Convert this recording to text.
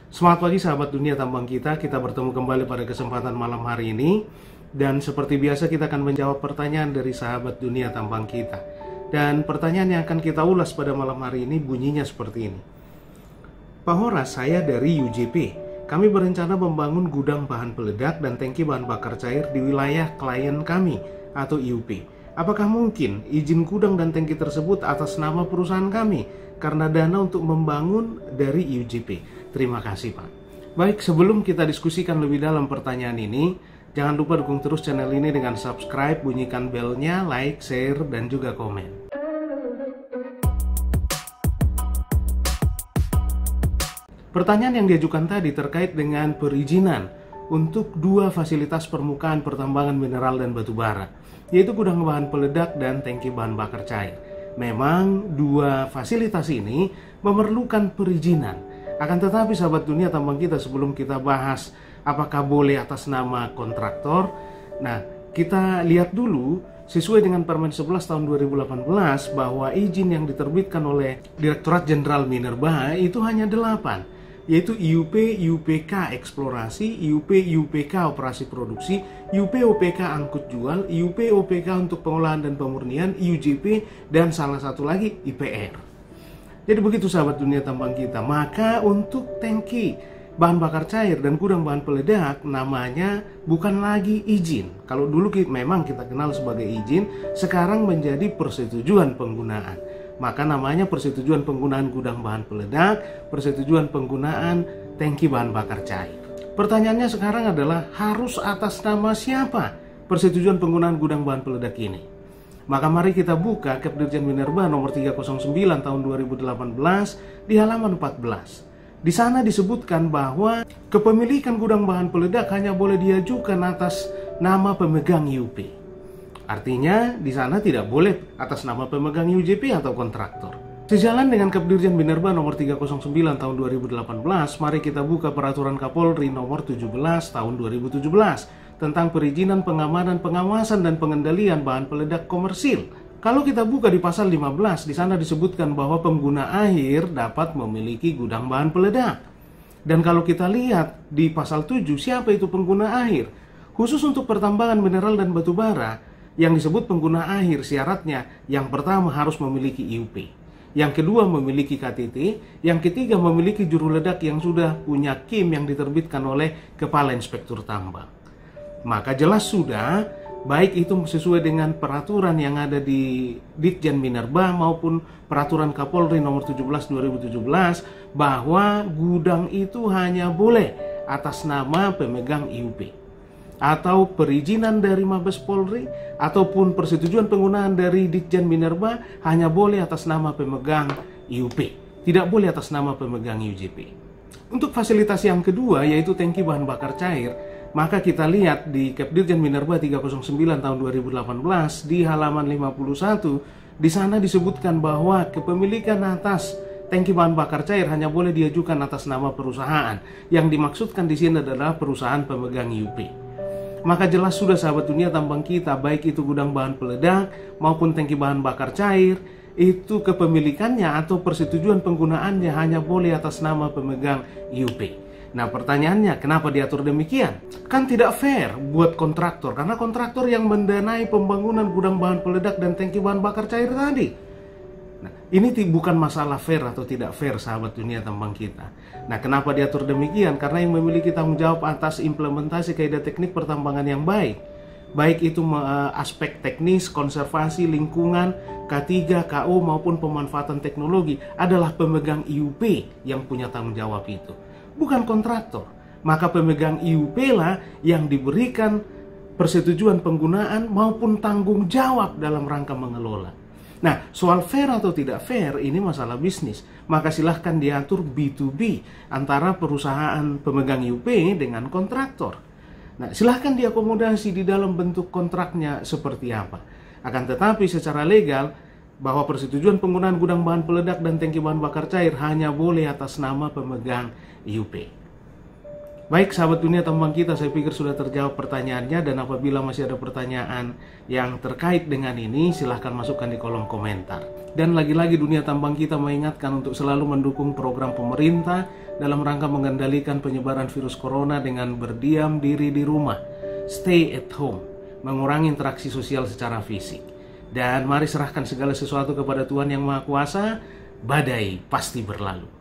Selamat pagi sahabat dunia tambang kita bertemu kembali pada kesempatan malam hari ini. Dan seperti biasa kita akan menjawab pertanyaan dari sahabat dunia tambang kita. Dan pertanyaan yang akan kita ulas pada malam hari ini bunyinya seperti ini. Pak Horas, saya dari UJP. Kami berencana membangun gudang bahan peledak dan tangki bahan bakar cair di wilayah klien kami atau IUP. Apakah mungkin izin gudang dan tangki tersebut atas nama perusahaan kami karena dana untuk membangun dari UJP? Terima kasih Pak. Baik, sebelum kita diskusikan lebih dalam pertanyaan ini, jangan lupa dukung terus channel ini dengan subscribe, bunyikan belnya, like, share, dan juga komen. Pertanyaan yang diajukan tadi terkait dengan perizinan untuk dua fasilitas permukaan pertambangan mineral dan batu bara, yaitu gudang bahan peledak dan tangki bahan bakar cair. Memang dua fasilitas ini memerlukan perizinan. Akan tetapi sahabat dunia tambang kita, sebelum kita bahas apakah boleh atas nama kontraktor, nah kita lihat dulu sesuai dengan Permen 11 tahun 2018 bahwa izin yang diterbitkan oleh Direktorat Jenderal Minerba itu hanya 8, yaitu IUP, IUPK eksplorasi, IUP, IUPK operasi produksi, IUP OPK angkut jual, IUP OPK untuk pengolahan dan pemurnian, IUJP, dan salah satu lagi IPR. Jadi begitu sahabat dunia tambang kita. Maka untuk tangki bahan bakar cair dan gudang bahan peledak namanya bukan lagi izin. Kalau dulu memang kita kenal sebagai izin, sekarang menjadi persetujuan penggunaan. Maka namanya persetujuan penggunaan gudang bahan peledak, persetujuan penggunaan tangki bahan bakar cair. Pertanyaannya sekarang adalah harus atas nama siapa persetujuan penggunaan gudang bahan peledak ini? Maka mari kita buka Kepdirjen Minerba nomor 309 tahun 2018 di halaman 14. Di sana disebutkan bahwa kepemilikan gudang bahan peledak hanya boleh diajukan atas nama pemegang IUP. Artinya di sana tidak boleh atas nama pemegang UJP atau kontraktor. Sejalan dengan Kepdirjen Minerba nomor 309 tahun 2018, mari kita buka Peraturan Kapolri nomor 17 tahun 2017 tentang perizinan pengamanan, pengawasan, dan pengendalian bahan peledak komersil. Kalau kita buka di pasal 15, di sana disebutkan bahwa pengguna akhir dapat memiliki gudang bahan peledak. Dan kalau kita lihat di pasal 7, siapa itu pengguna akhir? Khusus untuk pertambangan mineral dan batu bara, yang disebut pengguna akhir syaratnya yang pertama harus memiliki IUP, yang kedua memiliki KTT, yang ketiga memiliki juru ledak yang sudah punya KIM yang diterbitkan oleh Kepala Inspektur Tambang. Maka jelas sudah, baik itu sesuai dengan peraturan yang ada di Ditjen Minerba maupun peraturan Kapolri nomor 17 2017 bahwa gudang itu hanya boleh atas nama pemegang IUP atau perizinan dari Mabes Polri ataupun persetujuan penggunaan dari Ditjen Minerba hanya boleh atas nama pemegang IUP, tidak boleh atas nama pemegang UJP. Untuk fasilitas yang kedua yaitu tangki bahan bakar cair, maka kita lihat di Kepdirjen Minerba 309 tahun 2018 di halaman 51, di sana disebutkan bahwa kepemilikan atas tangki bahan bakar cair hanya boleh diajukan atas nama perusahaan. Yang dimaksudkan di sini adalah perusahaan pemegang IUP. Maka jelas sudah sahabat dunia tambang kita, baik itu gudang bahan peledak maupun tangki bahan bakar cair, itu kepemilikannya atau persetujuan penggunaannya hanya boleh atas nama pemegang IUP. Nah pertanyaannya, kenapa diatur demikian? Kan tidak fair buat kontraktor, karena kontraktor yang mendanai pembangunan gudang bahan peledak dan tangki bahan bakar cair tadi. Nah, ini bukan masalah fair atau tidak fair sahabat dunia tambang kita. Nah kenapa diatur demikian? Karena yang memiliki tanggung jawab atas implementasi kaidah teknik pertambangan yang baik, baik itu aspek teknis, konservasi, lingkungan, K3, KO maupun pemanfaatan teknologi adalah pemegang IUP yang punya tanggung jawab itu, bukan kontraktor. Maka pemegang IUP lah yang diberikan persetujuan penggunaan maupun tanggung jawab dalam rangka mengelola. Nah, soal fair atau tidak fair ini masalah bisnis. Maka silahkan diatur B2B antara perusahaan pemegang IUP dengan kontraktor. Nah, silahkan diakomodasi di dalam bentuk kontraknya seperti apa. Akan tetapi secara legal bahwa persetujuan penggunaan gudang bahan peledak dan tangki bahan bakar cair hanya boleh atas nama pemegang IUP. Baik sahabat dunia tambang kita, saya pikir sudah terjawab pertanyaannya, dan apabila masih ada pertanyaan yang terkait dengan ini silahkan masukkan di kolom komentar. Dan lagi-lagi dunia tambang kita mengingatkan untuk selalu mendukung program pemerintah dalam rangka mengendalikan penyebaran virus corona dengan berdiam diri di rumah, stay at home, mengurangi interaksi sosial secara fisik. Dan mari serahkan segala sesuatu kepada Tuhan Yang Maha Kuasa, badai pasti berlalu.